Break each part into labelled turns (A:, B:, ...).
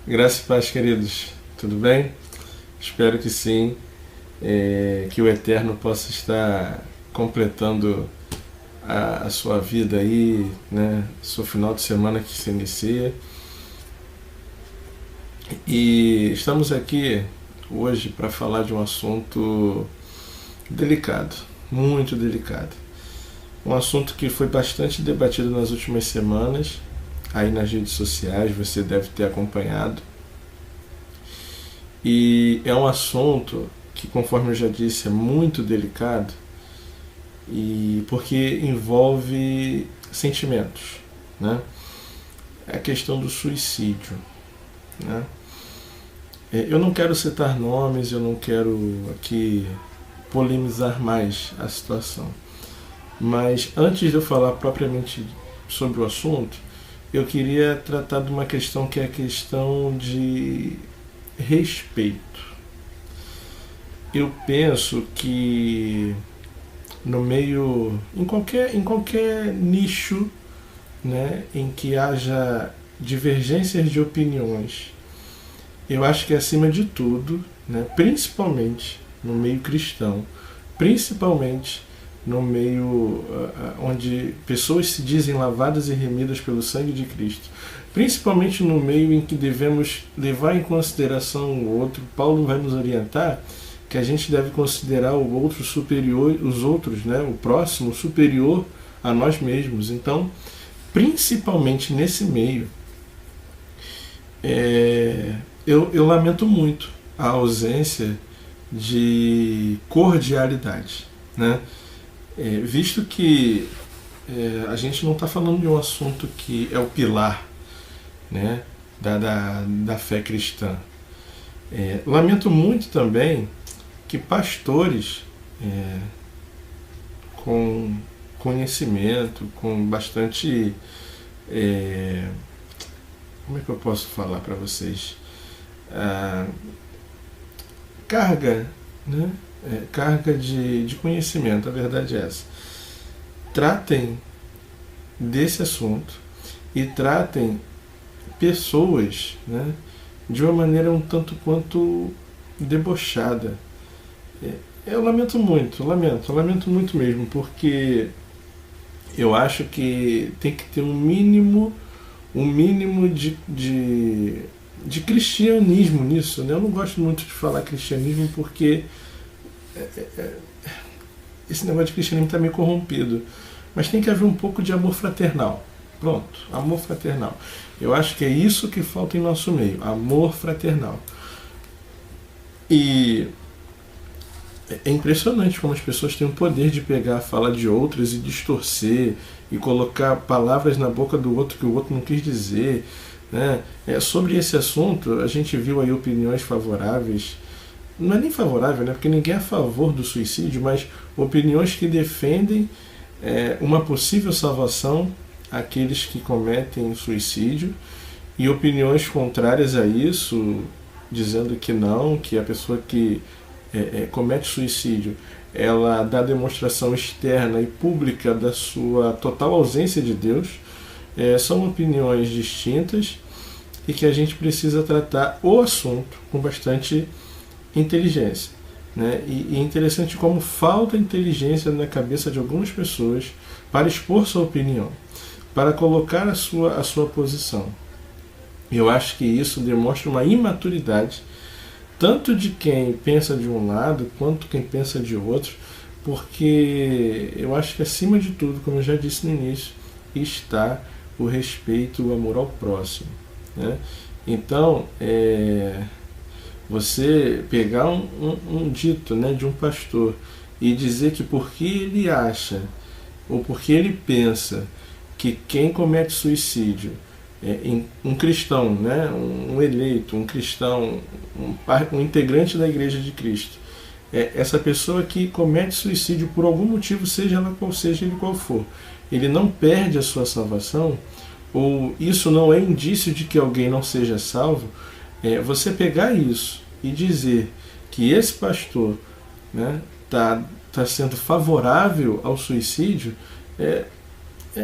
A: Graça e paz, queridos. Tudo bem? Espero que sim, que o Eterno possa estar completando a sua vida aí, né? Seu final de semana que se inicia. E estamos aqui hoje para falar de um assunto delicado, muito delicado. Um assunto que foi bastante debatido nas últimas semanas, aí nas redes sociais, você deve ter acompanhado. E é um assunto que, conforme eu já disse, é muito delicado e porque envolve sentimentos, né? É a questão do suicídio, né? Eu não quero citar nomes, eu não quero aqui polemizar mais a situação, mas antes de eu falar propriamente sobre o assunto, eu queria tratar de uma questão que é a questão de respeito. Eu penso que no meio, em qualquer nicho, né, em que haja divergências de opiniões, eu acho que acima de tudo, né, principalmente no meio cristão, principalmente no meio onde pessoas se dizem lavadas e remidas pelo sangue de Cristo, principalmente no meio em que devemos levar em consideração o outro. Paulo vai nos orientar que a gente deve considerar o outro superior, os outros, né, o próximo superior a nós mesmos. Então, principalmente nesse meio, eu lamento muito a ausência de cordialidade, né? Visto que a gente não está falando de um assunto que é o pilar, né, da fé cristã. Lamento muito também que pastores com conhecimento, com bastante. Como é que eu posso falar para vocês? Ah, carga, né? Carga de conhecimento, a verdade é essa. Tratem desse assunto e tratem pessoas, né, de uma maneira um tanto quanto debochada. Eu lamento muito mesmo, porque eu acho que tem que ter um mínimo de cristianismo nisso, né? Eu não gosto muito de falar cristianismo porque esse negócio de cristianismo está meio corrompido. Mas tem que haver um pouco de amor fraternal. Pronto, amor fraternal. Eu acho que é isso que falta em nosso meio, amor fraternal. E é impressionante como as pessoas têm o poder de pegar a fala de outras e distorcer e colocar palavras na boca do outro que o outro não quis dizer, né? Sobre esse assunto, a gente viu aí opiniões favoráveis, não é nem favorável, né? Porque ninguém é a favor do suicídio, mas opiniões que defendem uma possível salvação àqueles que cometem suicídio, e opiniões contrárias a isso, dizendo que não, que a pessoa que comete suicídio, ela dá demonstração externa e pública da sua total ausência de Deus. São opiniões distintas e que a gente precisa tratar o assunto com bastante inteligência, né? E é interessante como falta inteligência na cabeça de algumas pessoas para expor sua opinião, para colocar a sua posição. Eu acho que isso demonstra uma imaturidade, tanto de quem pensa de um lado quanto quem pensa de outro, porque eu acho que acima de tudo, como eu já disse no início, está o respeito, o amor ao próximo, né? Então, você pegar um dito, né, de um pastor e dizer que porque ele acha ou porque ele pensa que quem comete suicídio um cristão, né, um eleito, um cristão, um integrante da Igreja de Cristo, essa pessoa que comete suicídio por algum motivo, seja ela qual seja ele qual for, ele não perde a sua salvação, ou isso não é indício de que alguém não seja salvo. Você pegar isso e dizer que esse pastor, né, tá sendo favorável ao suicídio, é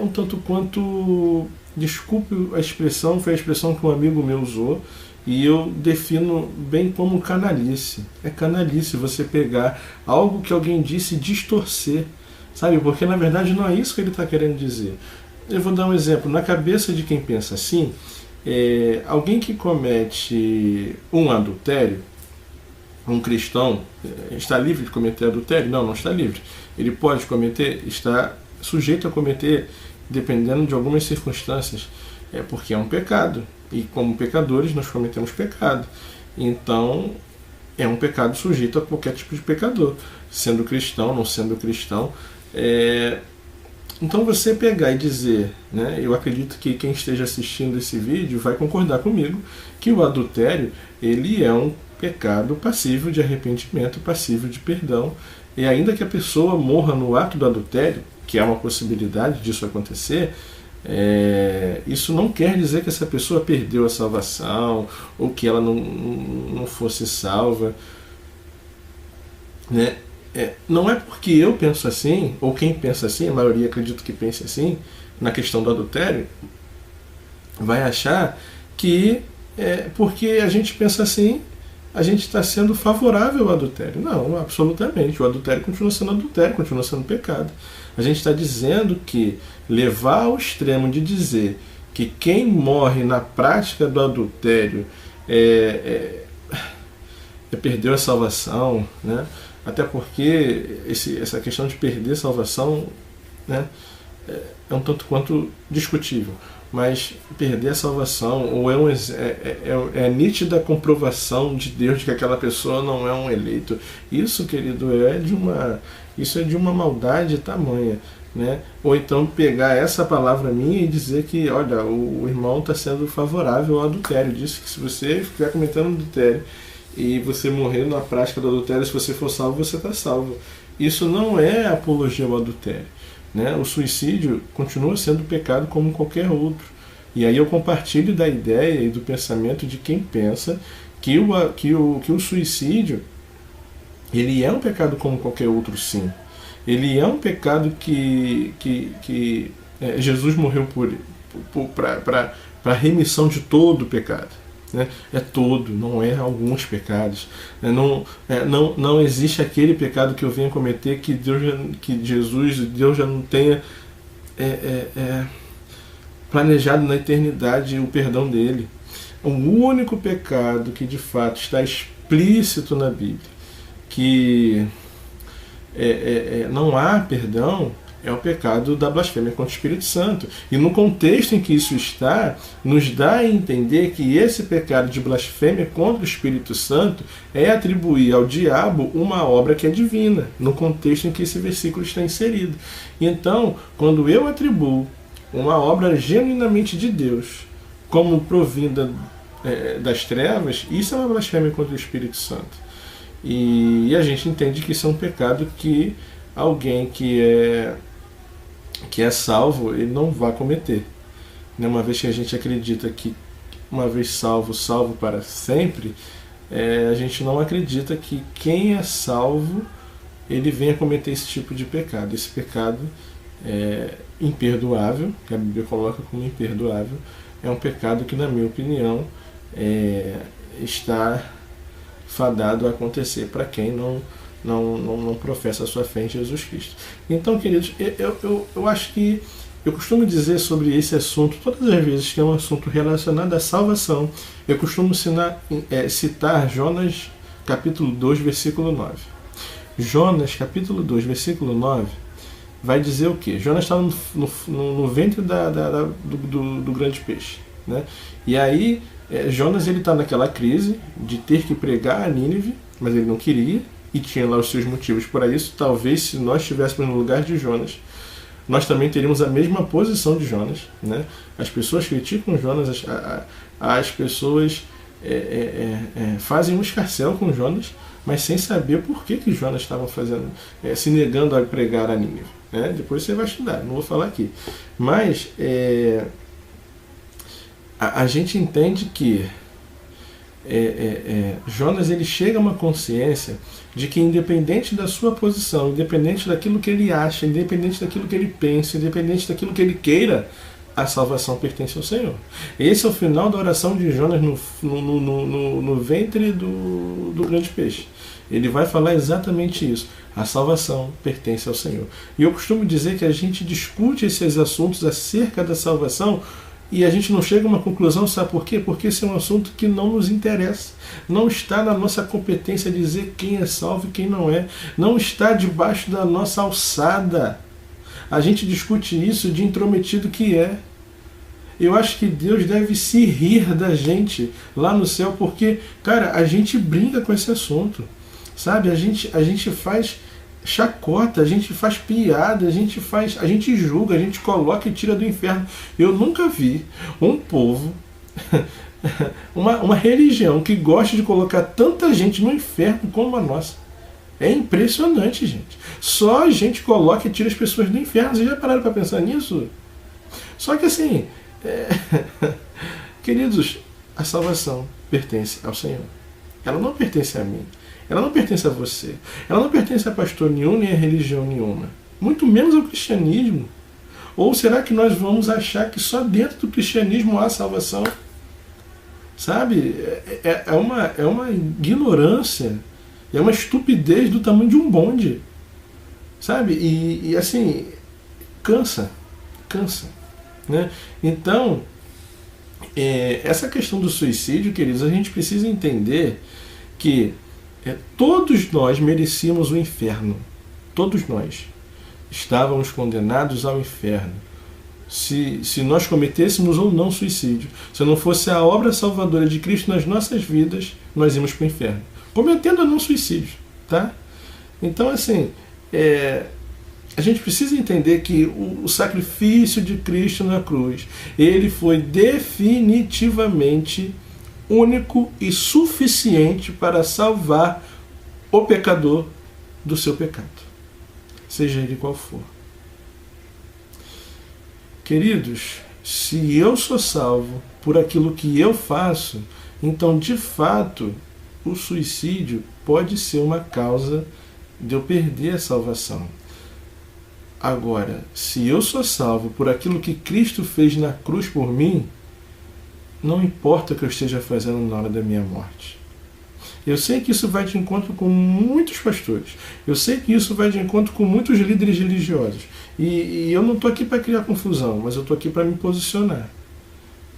A: um tanto quanto, desculpe a expressão, foi a expressão que um amigo meu usou, e eu defino bem como canalice. É canalice você pegar algo que alguém disse e distorcer, sabe? Porque na verdade não é isso que ele está querendo dizer. Eu vou dar um exemplo. Na cabeça de quem pensa assim, alguém que comete um adultério, um cristão, está livre de cometer adultério? Não, não está livre. Ele pode cometer, está sujeito a cometer, dependendo de algumas circunstâncias, porque é um pecado. E como pecadores nós cometemos pecado. Então é um pecado sujeito a qualquer tipo de pecador, sendo cristão, não sendo cristão. Então você pegar e dizer, né, eu acredito que quem esteja assistindo esse vídeo vai concordar comigo, que o adultério ele é um pecado passível de arrependimento, passível de perdão, e ainda que a pessoa morra no ato do adultério, que é uma possibilidade disso acontecer, isso não quer dizer que essa pessoa perdeu a salvação, ou que ela não fosse salva, né? Não é porque eu penso assim, ou quem pensa assim, a maioria acredito que pense assim, na questão do adultério, vai achar que porque a gente pensa assim, a gente está sendo favorável ao adultério. Não, absolutamente. O adultério continua sendo adultério, continua sendo pecado. A gente está dizendo que levar ao extremo de dizer que quem morre na prática do adultério perdeu a salvação, né? Até porque essa questão de perder a salvação, né, é um tanto quanto discutível. Mas perder a salvação, ou é nítida comprovação de Deus de que aquela pessoa não é um eleito. Isso, querido, isso é de uma maldade tamanha, né? Ou então pegar essa palavra minha e dizer que, olha, o irmão está sendo favorável ao adultério. Diz que se você estiver cometendo adultério e você morrer na prática do adultério, se você for salvo, você está salvo. Isso não é apologia ao adultério, né? O suicídio continua sendo pecado como qualquer outro. E aí eu compartilho da ideia e do pensamento de quem pensa que o suicídio ele é um pecado como qualquer outro, sim. Ele é um pecado que Jesus morreu para a remissão de todo o pecado. Né? É todo, não é alguns pecados. Não existe aquele pecado que eu venha cometer que Deus já não tenha planejado na eternidade o perdão dele. O único pecado que de fato está explícito na Bíblia, que não há perdão, é o pecado da blasfêmia contra o Espírito Santo. E no contexto em que isso está, nos dá a entender que esse pecado de blasfêmia contra o Espírito Santo é atribuir ao diabo uma obra que é divina, no contexto em que esse versículo está inserido. Então, quando eu atribuo uma obra genuinamente de Deus como provinda das trevas, isso é uma blasfêmia contra o Espírito Santo. E a gente entende que isso é um pecado que alguém que é salvo, ele não vai cometer. Uma vez que a gente acredita que uma vez salvo, salvo para sempre, a gente não acredita que quem é salvo, ele venha cometer esse tipo de pecado. Esse pecado é imperdoável, que a Bíblia coloca como imperdoável, é um pecado que, na minha opinião, está fadado a acontecer para quem não professa a sua fé em Jesus Cristo. Então, queridos, eu acho que eu costumo dizer sobre esse assunto, todas as vezes que é um assunto relacionado à salvação, eu costumo citar Jonas capítulo 2, versículo 9. Jonas capítulo 2, versículo 9, vai dizer o quê? Jonas está no ventre do grande peixe, né? E aí Jonas está naquela crise de ter que pregar a Nínive, mas ele não queria, e tinha lá os seus motivos para isso. Talvez, se nós estivéssemos no lugar de Jonas, nós também teríamos a mesma posição de Jonas, né? As pessoas criticam Jonas, as pessoas fazem um escarcéu com Jonas, mas sem saber por que Jonas estava se negando a pregar a Nínive, né? Depois você vai estudar, não vou falar aqui. Mas a gente entende que Jonas ele chega a uma consciência de que, independente da sua posição, independente daquilo que ele acha, independente daquilo que ele pensa, independente daquilo que ele queira, a salvação pertence ao Senhor. Esse é o final da oração de Jonas no ventre do grande peixe. Ele vai falar exatamente isso. A salvação pertence ao Senhor. E eu costumo dizer que a gente discute esses assuntos acerca da salvação e a gente não chega a uma conclusão, sabe por quê? Porque esse é um assunto que não nos interessa. Não está na nossa competência dizer quem é salvo e quem não é. Não está debaixo da nossa alçada. A gente discute isso de intrometido que é. Eu acho que Deus deve se rir da gente lá no céu, porque, cara, a gente brinca com esse assunto. Sabe? A gente faz chacota, a gente faz piada, a gente julga, a gente coloca e tira do inferno. Eu nunca vi um povo, uma religião que gosta de colocar tanta gente no inferno como a nossa. É impressionante, gente. Só a gente coloca e tira as pessoas do inferno. Vocês já pararam para pensar nisso? Só que assim, queridos, a salvação pertence ao Senhor. Ela não pertence a mim. Ela não pertence a você. Ela não pertence a pastor nenhum, nem a religião nenhuma. Muito menos ao cristianismo. Ou será que nós vamos achar que só dentro do cristianismo há salvação? Sabe? É uma ignorância. É uma estupidez do tamanho de um bonde. Sabe? E assim, cansa. Né? Então, essa questão do suicídio, queridos, a gente precisa entender que todos nós merecíamos o inferno. Todos nós estávamos condenados ao inferno. Se nós cometêssemos ou não suicídio. Se não fosse a obra salvadora de Cristo nas nossas vidas, nós íamos para o inferno. Cometendo ou não suicídio. Tá? Então, assim, a gente precisa entender que o sacrifício de Cristo na cruz, ele foi definitivamente único e suficiente para salvar o pecador do seu pecado, seja ele qual for. Queridos, se eu sou salvo por aquilo que eu faço, então de fato o suicídio pode ser uma causa de eu perder a salvação. Agora, se eu sou salvo por aquilo que Cristo fez na cruz por mim, não importa o que eu esteja fazendo na hora da minha morte. Eu sei que isso vai de encontro com muitos pastores. Eu sei que isso vai de encontro com muitos líderes religiosos. E eu não estou aqui para criar confusão, mas eu estou aqui para me posicionar.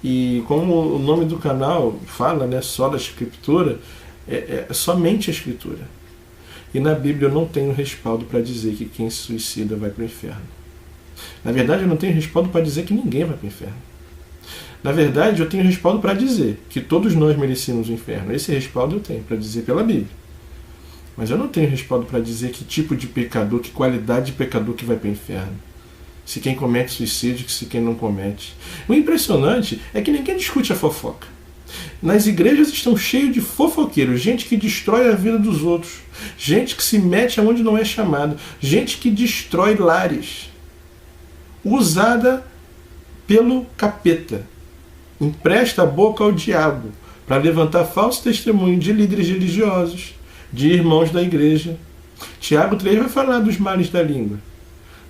A: E como o nome do canal fala, né, Sola Escritura, é somente a Escritura. E na Bíblia eu não tenho respaldo para dizer que quem se suicida vai para o inferno. Na verdade, eu não tenho respaldo para dizer que ninguém vai para o inferno. Na verdade, eu tenho respaldo para dizer que todos nós merecemos o inferno. Esse respaldo eu tenho para dizer pela Bíblia. Mas eu não tenho respaldo para dizer que tipo de pecador, que qualidade de pecador que vai para o inferno. Se quem comete suicídio, se quem não comete. O impressionante é que ninguém discute a fofoca. Nas igrejas estão cheios de fofoqueiros, gente que destrói a vida dos outros, gente que se mete aonde não é chamado, gente que destrói lares, usada pelo capeta. Empresta a boca ao diabo para levantar falso testemunho de líderes religiosos, de irmãos da igreja. Tiago 3 vai falar dos males da língua.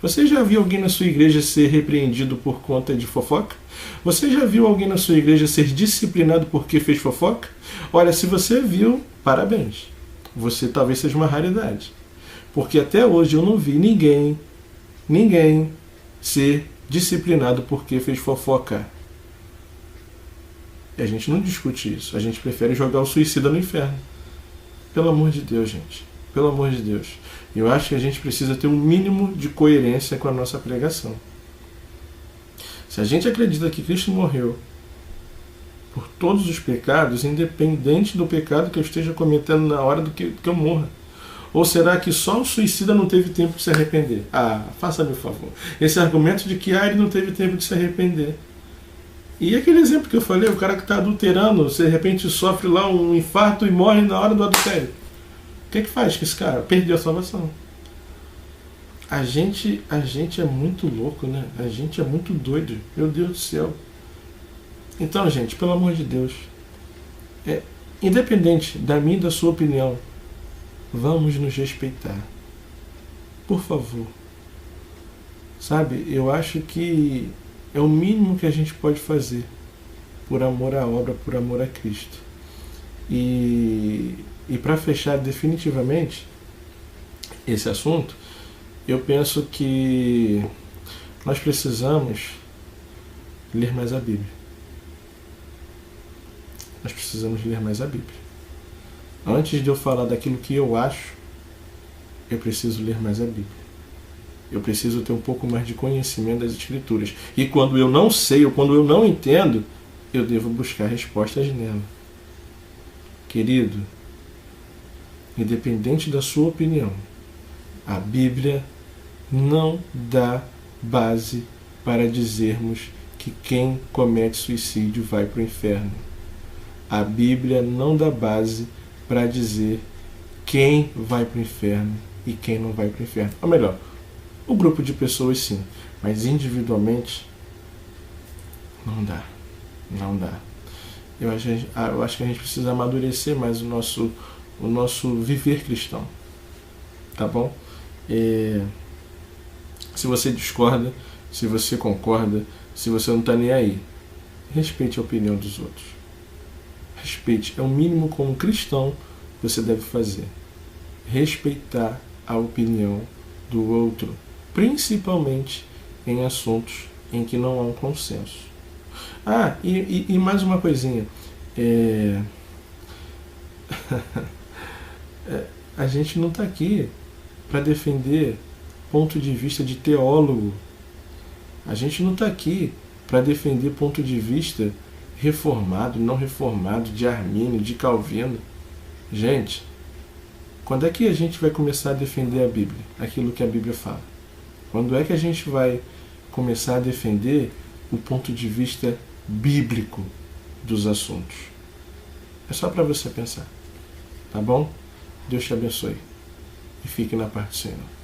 A: Você já viu alguém na sua igreja ser repreendido por conta de fofoca? Você já viu alguém na sua igreja ser disciplinado porque fez fofoca? Olha, se você viu, parabéns. Você talvez seja uma raridade. Porque até hoje eu não vi ninguém ser disciplinado porque fez fofoca. E a gente não discute isso. A gente prefere jogar o suicida no inferno. Pelo amor de Deus, gente. Pelo amor de Deus. Eu acho que a gente precisa ter um mínimo de coerência com a nossa pregação. Se a gente acredita que Cristo morreu por todos os pecados, independente do pecado que eu esteja cometendo na hora do que eu morra. Ou será que só o suicida não teve tempo de se arrepender? Ah, faça-me o favor. Esse argumento de que ele não teve tempo de se arrepender. E aquele exemplo que eu falei, o cara que está adulterando, de repente sofre lá um infarto e morre na hora do adultério. O que faz com esse cara? Perdeu a salvação. A gente é muito louco, né? A gente é muito doido. Meu Deus do céu. Então, gente, pelo amor de Deus, independente da minha e da sua opinião, vamos nos respeitar. Por favor. Sabe, eu acho que É o mínimo que a gente pode fazer por amor à obra, por amor a Cristo. E para fechar definitivamente esse assunto, eu penso que nós precisamos ler mais a Bíblia. Nós precisamos ler mais a Bíblia. Antes de eu falar daquilo que eu acho, eu preciso ler mais a Bíblia. Eu preciso ter um pouco mais de conhecimento das Escrituras. E quando eu não sei ou quando eu não entendo, eu devo buscar respostas nela. Querido, independente da sua opinião, a Bíblia não dá base para dizermos que quem comete suicídio vai para o inferno. A Bíblia não dá base para dizer quem vai para o inferno e quem não vai para o inferno. Ou melhor, o grupo de pessoas sim, mas individualmente não dá. Não dá. Eu acho que a gente precisa amadurecer mais o nosso viver cristão. Tá bom? Se você discorda, se você concorda, se você não está nem aí, respeite a opinião dos outros. Respeite. É o mínimo como cristão que você deve fazer. Respeitar a opinião do outro. Principalmente em assuntos em que não há um consenso. E mais uma coisinha. A gente não está aqui para defender ponto de vista de teólogo. A gente não está aqui para defender ponto de vista reformado, não reformado, de Armínio, de Calvino. Gente, quando é que a gente vai começar a defender a Bíblia? Aquilo que a Bíblia fala. Quando é que a gente vai começar a defender o ponto de vista bíblico dos assuntos? É só para você pensar. Tá bom? Deus te abençoe. E fique na paz do Senhor.